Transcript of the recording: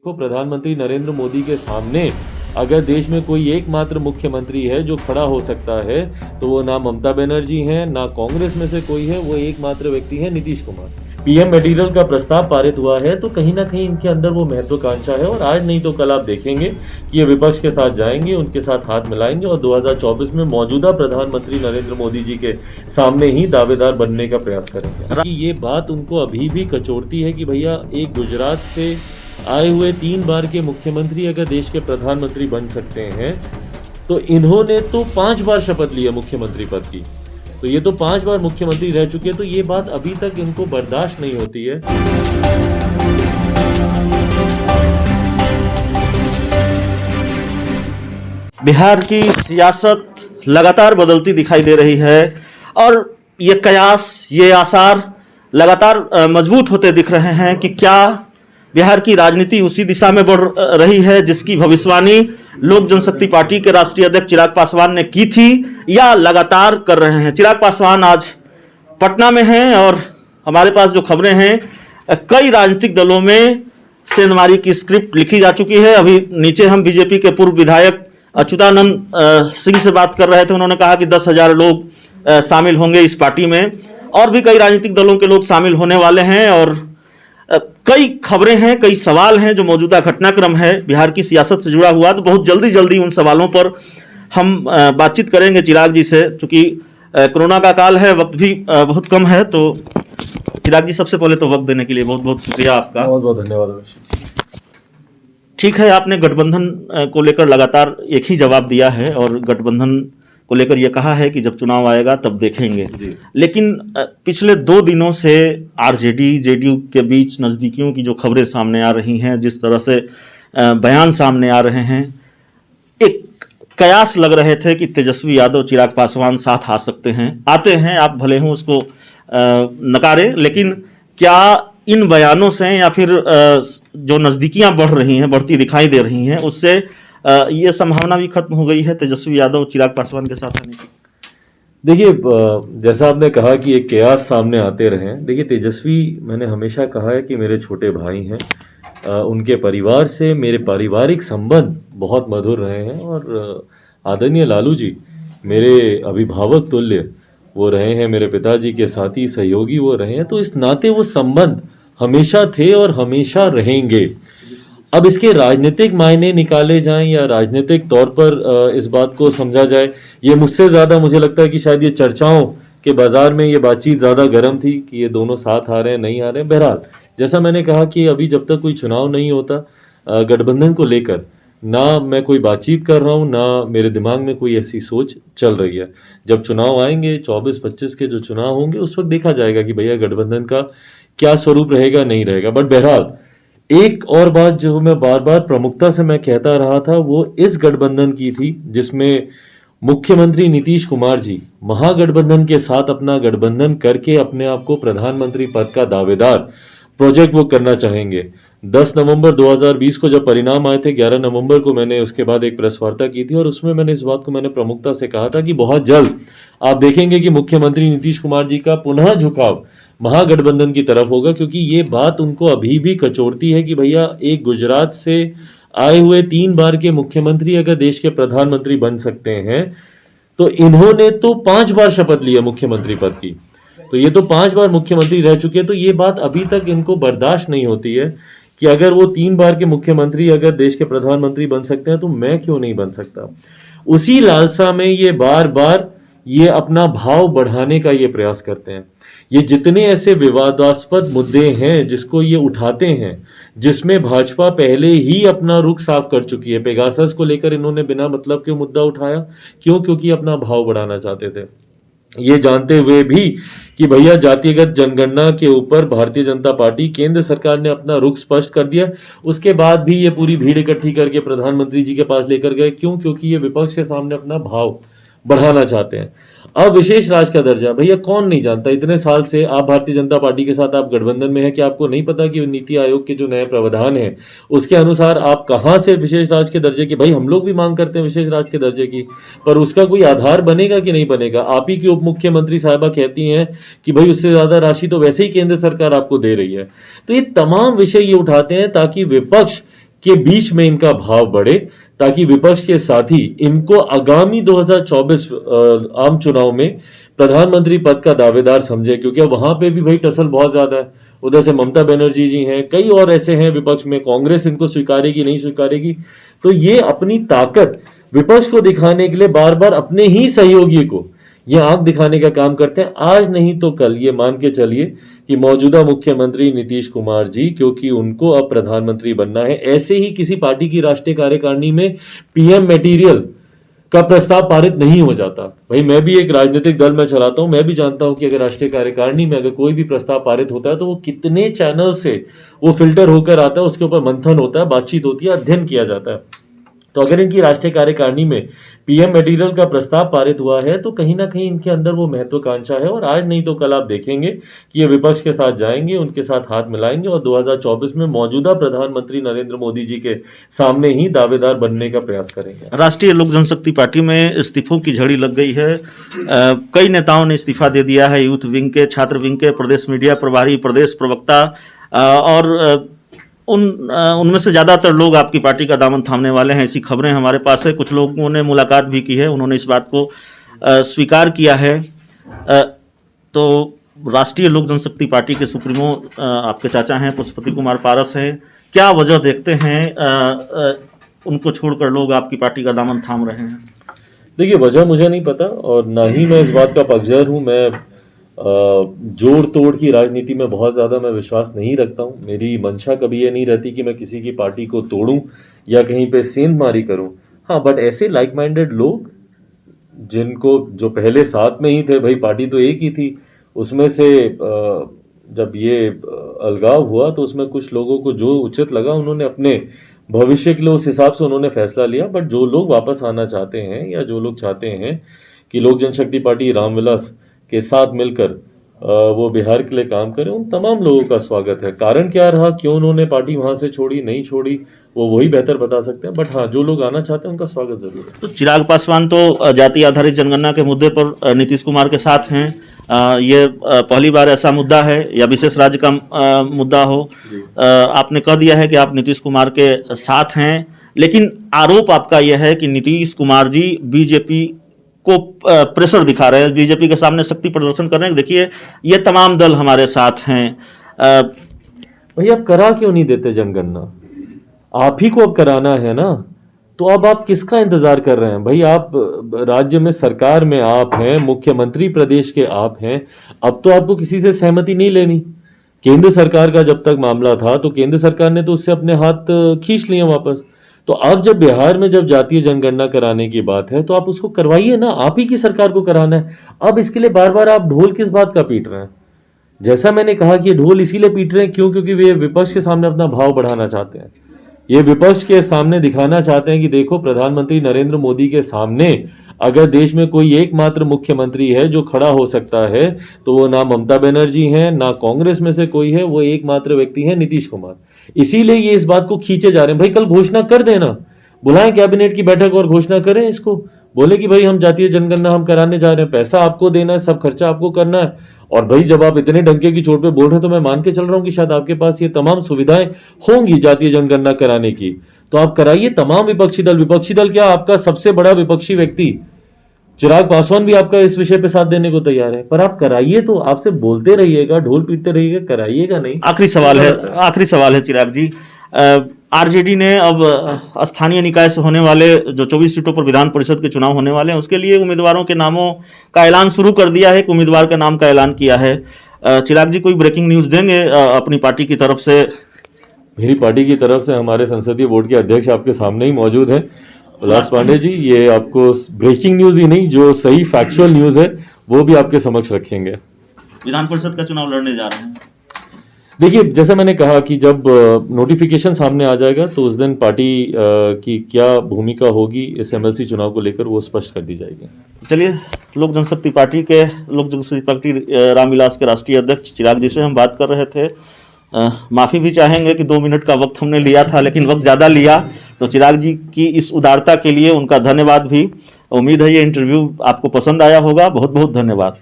को प्रधानमंत्री नरेंद्र मोदी के सामने अगर देश में कोई एकमात्र मुख्यमंत्री है जो खड़ा हो सकता है तो वो ना ममता बनर्जी हैं, ना कांग्रेस में से कोई है, वो एकमात्र व्यक्ति है नीतीश कुमार। पीएम मटेरियल का प्रस्ताव पारित हुआ है तो कहीं ना कहीं इनके अंदर वो महत्वाकांक्षा है और आज नहीं तो कल आप देखेंगे कि ये विपक्ष के साथ जाएंगे, उनके साथ हाथ मिलाएंगे और 2024 में मौजूदा प्रधानमंत्री नरेंद्र मोदी जी के सामने ही दावेदार बनने का प्रयास करेंगे। ये बात उनको अभी भी कचोटती है कि भैया एक गुजरात से आए हुए 3 बार के मुख्यमंत्री अगर देश के प्रधानमंत्री बन सकते हैं तो इन्होंने तो 5 बार शपथ ली है मुख्यमंत्री पद की, तो ये तो 5 बार मुख्यमंत्री रह चुके हैं, तो ये बात अभी तक इनको बर्दाश्त नहीं होती है। बिहार की सियासत लगातार बदलती दिखाई दे रही है और ये कयास, ये आसार लगातार मजबूत होते दिख रहे हैं कि क्या बिहार की राजनीति उसी दिशा में बढ़ रही है जिसकी भविष्यवाणी लोक जनशक्ति पार्टी के राष्ट्रीय अध्यक्ष चिराग पासवान ने की थी या लगातार कर रहे हैं। चिराग पासवान आज पटना में हैं और हमारे पास जो खबरें हैं, कई राजनीतिक दलों में सेंधमारी की स्क्रिप्ट लिखी जा चुकी है। अभी नीचे हम बीजेपी के पूर्व विधायक अच्युतानंद सिंह से बात कर रहे थे, उन्होंने कहा कि 10,000 लोग शामिल होंगे इस पार्टी में और भी कई राजनीतिक दलों के लोग शामिल होने वाले हैं और कई खबरें हैं, कई सवाल हैं जो मौजूदा घटनाक्रम है बिहार की सियासत से जुड़ा हुआ। तो बहुत जल्दी उन सवालों पर हम बातचीत करेंगे चिराग जी से। चूंकि कोरोना का काल है, वक्त भी बहुत कम है, तो चिराग जी सबसे पहले तो वक्त देने के लिए बहुत बहुत शुक्रिया आपका। बहुत बहुत धन्यवाद। ठीक है, आपने गठबंधन को लेकर लगातार एक ही जवाब दिया है और गठबंधन को लेकर यह कहा है कि जब चुनाव आएगा तब देखेंगे, लेकिन पिछले 2 दिनों से आरजेडी जेडीयू के बीच नज़दीकियों की जो खबरें सामने आ रही हैं, जिस तरह से बयान सामने आ रहे हैं, एक कयास लग रहे थे कि तेजस्वी यादव चिराग पासवान साथ आ सकते हैं, आते हैं, आप भले हो उसको नकारें, लेकिन क्या इन बयानों से या फिर जो नज़दीकियां बढ़ रही हैं, बढ़ती दिखाई दे रही हैं, उससे ये संभावना भी खत्म हो गई है तेजस्वी यादव चिराग पासवान के साथ आने की? देखिए, जैसा आपने कहा कि एक कयास सामने आते रहे, देखिए तेजस्वी, मैंने हमेशा कहा है कि मेरे छोटे भाई हैं, उनके परिवार से मेरे पारिवारिक संबंध बहुत मधुर रहे हैं और आदरणीय लालू जी मेरे अभिभावक तुल्य वो रहे हैं, मेरे पिताजी के साथी सहयोगी वो रहे हैं, तो इस नाते वो संबंध हमेशा थे और हमेशा रहेंगे। अब इसके राजनीतिक मायने निकाले जाएं या राजनीतिक तौर पर इस बात को समझा जाए, ये मुझसे ज़्यादा मुझे लगता है कि शायद ये चर्चाओं के बाजार में ये बातचीत ज़्यादा गर्म थी कि ये दोनों साथ आ रहे हैं, नहीं आ रहे हैं। बहरहाल, जैसा मैंने कहा कि अभी जब तक कोई चुनाव नहीं होता, गठबंधन को लेकर ना मैं कोई बातचीत कर रहा हूँ, ना मेरे दिमाग में कोई ऐसी सोच चल रही है। जब चुनाव आएंगे 24-25 के जो चुनाव होंगे, उस वक्त देखा जाएगा कि भैया गठबंधन का क्या स्वरूप रहेगा, नहीं रहेगा। बट बहरहाल, एक और बात जो मैं बार बार प्रमुखता से मैं कहता रहा था वो इस गठबंधन की थी जिसमें मुख्यमंत्री नीतीश कुमार जी महागठबंधन के साथ अपना गठबंधन करके अपने आप को प्रधानमंत्री पद का दावेदार प्रोजेक्ट वो करना चाहेंगे। 10 नवंबर 2020 को जब परिणाम आए थे, 11 नवंबर को मैंने उसके बाद एक प्रेस वार्ता की थी और उसमें मैंने इस बात को मैंने प्रमुखता से कहा था कि बहुत जल्द आप देखेंगे कि मुख्यमंत्री नीतीश कुमार जी का पुनः झुकाव महागठबंधन की तरफ होगा, क्योंकि ये बात उनको अभी भी कचोटती है कि भैया एक गुजरात से आए हुए 3 बार के मुख्यमंत्री अगर देश के प्रधानमंत्री बन सकते हैं तो इन्होंने तो 5 बार शपथ ली है मुख्यमंत्री पद की, तो ये तो 5 बार मुख्यमंत्री रह चुके हैं, तो ये बात अभी तक इनको बर्दाश्त नहीं होती है कि अगर वो 3 बार के मुख्यमंत्री अगर देश के प्रधानमंत्री बन सकते हैं तो मैं क्यों नहीं बन सकता। उसी लालसा में ये बार बार ये अपना भाव बढ़ाने का ये प्रयास करते हैं। ये जितने ऐसे विवादास्पद मुद्दे हैं जिसको ये उठाते हैं, जिसमें भाजपा पहले ही अपना रुख साफ कर चुकी है, पेगासस को लेकर इन्होंने बिना मतलब के मुद्दा उठाया, क्यों? क्योंकि अपना भाव बढ़ाना चाहते थे, ये जानते हुए भी कि भैया जातिगत जनगणना के ऊपर भारतीय जनता पार्टी, केंद्र सरकार ने अपना रुख स्पष्ट कर दिया। उसके बाद भी ये पूरी भीड़ इकट्ठी करके प्रधानमंत्री जी के पास लेकर गए, क्यों? क्योंकि ये विपक्ष के सामने अपना भाव बढ़ाना चाहते हैं। अब विशेष राज का दर्जा, भैया कौन नहीं जानता, इतने साल से आप भारतीय जनता पार्टी के साथ आप गठबंधन में है, कि आपको नहीं पता कि नीति आयोग के जो नए प्रावधान है उसके अनुसार आप कहां से विशेष राज के दर्जे की, भाई हम लोग भी मांग करते हैं विशेष राज के दर्जे की, पर उसका कोई आधार बनेगा कि नहीं बनेगा। आप ही की उप मुख्यमंत्री साहिबा कहती हैं कि भाई उससे ज्यादा राशि तो वैसे ही केंद्र सरकार आपको दे रही है। तो ये तमाम विषय ये उठाते हैं ताकि विपक्ष के बीच में इनका भाव बढ़े, ताकि विपक्ष के साथी इनको आगामी 2024 आम चुनाव में प्रधानमंत्री पद का दावेदार समझे, क्योंकि अब वहां पे भी भाई टसल बहुत ज्यादा है। उधर से ममता बनर्जी जी हैं, कई और ऐसे हैं विपक्ष में, कांग्रेस इनको स्वीकारेगी नहीं स्वीकारेगी। तो ये अपनी ताकत विपक्ष को दिखाने के लिए बार बार अपने ही सहयोगी को ये आंख दिखाने का काम करते हैं। आज नहीं तो कल ये मान के चलिए कि मौजूदा मुख्यमंत्री नीतीश कुमार जी, क्योंकि उनको अब प्रधानमंत्री बनना है, ऐसे ही किसी पार्टी की राष्ट्रीय कार्यकारिणी में पीएम मटेरियल का प्रस्ताव पारित नहीं हो जाता। भाई मैं भी एक राजनीतिक दल में चलाता हूं, मैं भी जानता हूं कि अगर राष्ट्रीय कार्यकारिणी में अगर कोई भी प्रस्ताव पारित होता है तो वो कितने चैनल से वो फिल्टर होकर आता है, उसके ऊपर मंथन होता है, बातचीत होती है, अध्ययन किया जाता है। तो अगर इनकी राष्ट्रीय कार्यकारिणी में पीएम मटेरियल का प्रस्ताव पारित हुआ है तो कहीं ना कहीं इनके अंदर वो महत्वाकांक्षा है, और आज नहीं तो कल आप देखेंगे कि ये विपक्ष के साथ जाएंगे, उनके साथ हाथ मिलाएंगे और 2024 में मौजूदा प्रधानमंत्री नरेंद्र मोदी जी के सामने ही दावेदार बनने का प्रयास करेंगे। राष्ट्रीय लोक जनशक्ति पार्टी में इस्तीफों की झड़ी लग गई है। कई नेताओं ने इस्तीफा दे दिया है, यूथ विंग के, छात्र विंग के, प्रदेश मीडिया प्रभारी, प्रदेश प्रवक्ता, और उनमें से ज़्यादातर लोग आपकी पार्टी का दामन थामने वाले हैं, ऐसी खबरें हमारे पास है। कुछ लोगों ने मुलाकात भी की है, उन्होंने इस बात को स्वीकार किया है। तो राष्ट्रीय लोक जनशक्ति पार्टी के सुप्रीमो आपके चाचा हैं, पशुपति कुमार पारस हैं, क्या वजह देखते हैं उनको छोड़कर लोग आपकी पार्टी का दामन थाम रहे हैं? देखिए, वजह मुझे नहीं पता और ना ही मैं इस बात का पक्षधर हूँ। मैं जोड़ तोड़ की राजनीति में बहुत ज़्यादा मैं विश्वास नहीं रखता हूँ। मेरी मंशा कभी ये नहीं रहती कि मैं किसी की पार्टी को तोड़ूं या कहीं पे सेंधमारी करूं। हाँ, बट ऐसे लाइक माइंडेड लोग जिनको, जो पहले साथ में ही थे, भाई पार्टी तो एक ही थी, उसमें से जब ये अलगाव हुआ तो उसमें कुछ लोगों को जो उचित लगा उन्होंने अपने भविष्य के लिए उस हिसाब से उन्होंने फैसला लिया। बट जो लोग वापस आना चाहते हैं या जो लोग चाहते हैं कि लोक जनशक्ति पार्टी रामविलास के साथ मिलकर वो बिहार के लिए काम करें, उन तमाम लोगों का स्वागत है। कारण क्या रहा, क्यों उन्होंने पार्टी वहां से छोड़ी, नहीं छोड़ी, वो वही बेहतर बता सकते हैं। बट हाँ, जो लोग आना चाहते हैं उनका स्वागत जरूर है। तो चिराग पासवान तो जाति आधारित जनगणना के मुद्दे पर नीतीश कुमार के साथ हैं। ये पहली बार ऐसा मुद्दा है या विशेष राज्य का मुद्दा हो, आपने कह दिया है कि आप नीतीश कुमार के साथ हैं, लेकिन आरोप आपका यह है कि नीतीश कुमार जी बीजेपी को प्रेशर दिखा रहे हैं, बीजेपी के सामने शक्ति प्रदर्शन कर रहे हैं। देखिए, ये तमाम दल हमारे साथ हैं। भैया, आप करा क्यों नहीं देते जनगणना? आप ही को अब कराना है ना, तो अब आप किसका इंतजार कर रहे हैं? भाई, आप राज्य में सरकार में आप हैं, मुख्यमंत्री प्रदेश के आप हैं, अब तो आपको किसी से सहमति नहीं लेनी। केंद्र सरकार का जब तक मामला था तो केंद्र सरकार ने तो उससे अपने हाथ खींच लिए वापस। तो अब जब बिहार में जब जातीय जनगणना कराने की बात है तो आप उसको करवाइए ना, आप ही की सरकार को कराना है। अब इसके लिए बार बार आप ढोल किस बात का पीट रहे हैं? जैसा मैंने कहा कि ये ढोल इसीलिए पीट रहे हैं क्योंकि वे विपक्ष के सामने अपना भाव बढ़ाना चाहते हैं। ये विपक्ष के सामने दिखाना चाहते हैं कि देखो, प्रधानमंत्री नरेंद्र मोदी के सामने अगर देश में कोई एकमात्र मुख्यमंत्री है जो खड़ा हो सकता है तो वो ना ममता बनर्जी हैं, ना कांग्रेस में से कोई है, वो एकमात्र व्यक्ति है नीतीश कुमार। इसीलिए ये इस बात को खींचे जा रहे हैं। भाई, कल घोषणा कर देना, बुलाएं कैबिनेट की बैठक और घोषणा करें इसको, बोले कि भाई हम जातीय जनगणना हम कराने जा रहे हैं, पैसा आपको देना है, सब खर्चा आपको करना है। और भाई, जब आप इतने डंके की चोट पे बोल रहे हैं तो मैं मान के चल रहा हूं कि शायद आपके पास ये तमाम सुविधाएं होंगी जातीय जनगणना कराने की, तो आप कराइए। तमाम विपक्षी दल क्या, आपका सबसे बड़ा विपक्षी व्यक्ति चिराग पासवान भी आपका इस विषय पे साथ देने को तैयार है, पर आप कराइए। तो आपसे बोलते रहिएगा, ढोल पीटते रहिएगा, कराइएगा नहीं। आखिरी सवाल है चिराग जी, आरजेडी ने अब स्थानीय निकाय से होने वाले जो 24 सीटों पर विधान परिषद के चुनाव होने वाले हैं उसके लिए उम्मीदवारों के नामों का ऐलान शुरू कर दिया है, उम्मीदवार के नाम का ऐलान किया है। चिराग जी, कोई ब्रेकिंग न्यूज देंगे अपनी पार्टी की तरफ से? मेरी पार्टी की तरफ से हमारे संसदीय बोर्ड के अध्यक्ष आपके सामने ही मौजूद है, उल्लास पांडे जी। ये आपको ब्रेकिंग न्यूज ही नहीं, जो सही फैक्चुअल न्यूज है वो भी आपके समक्ष रखेंगे। विधान परिषद का चुनाव लड़ने जा रहे हैं। देखिए, जैसा मैंने कहा कि जब नोटिफिकेशन सामने आ जाएगा तो उस दिन पार्टी की क्या भूमिका होगी इस एमएलसी चुनाव को लेकर वो स्पष्ट कर दी जाएगी। चलिए, लोक जनशक्ति पार्टी रामविलास के राष्ट्रीय अध्यक्ष चिराग जी से हम बात कर रहे थे। माफ़ी भी चाहेंगे कि 2 मिनट का वक्त हमने लिया था, लेकिन वक्त ज़्यादा लिया, तो चिराग जी की इस उदारता के लिए उनका धन्यवाद भी। उम्मीद है ये इंटरव्यू आपको पसंद आया होगा। बहुत बहुत धन्यवाद।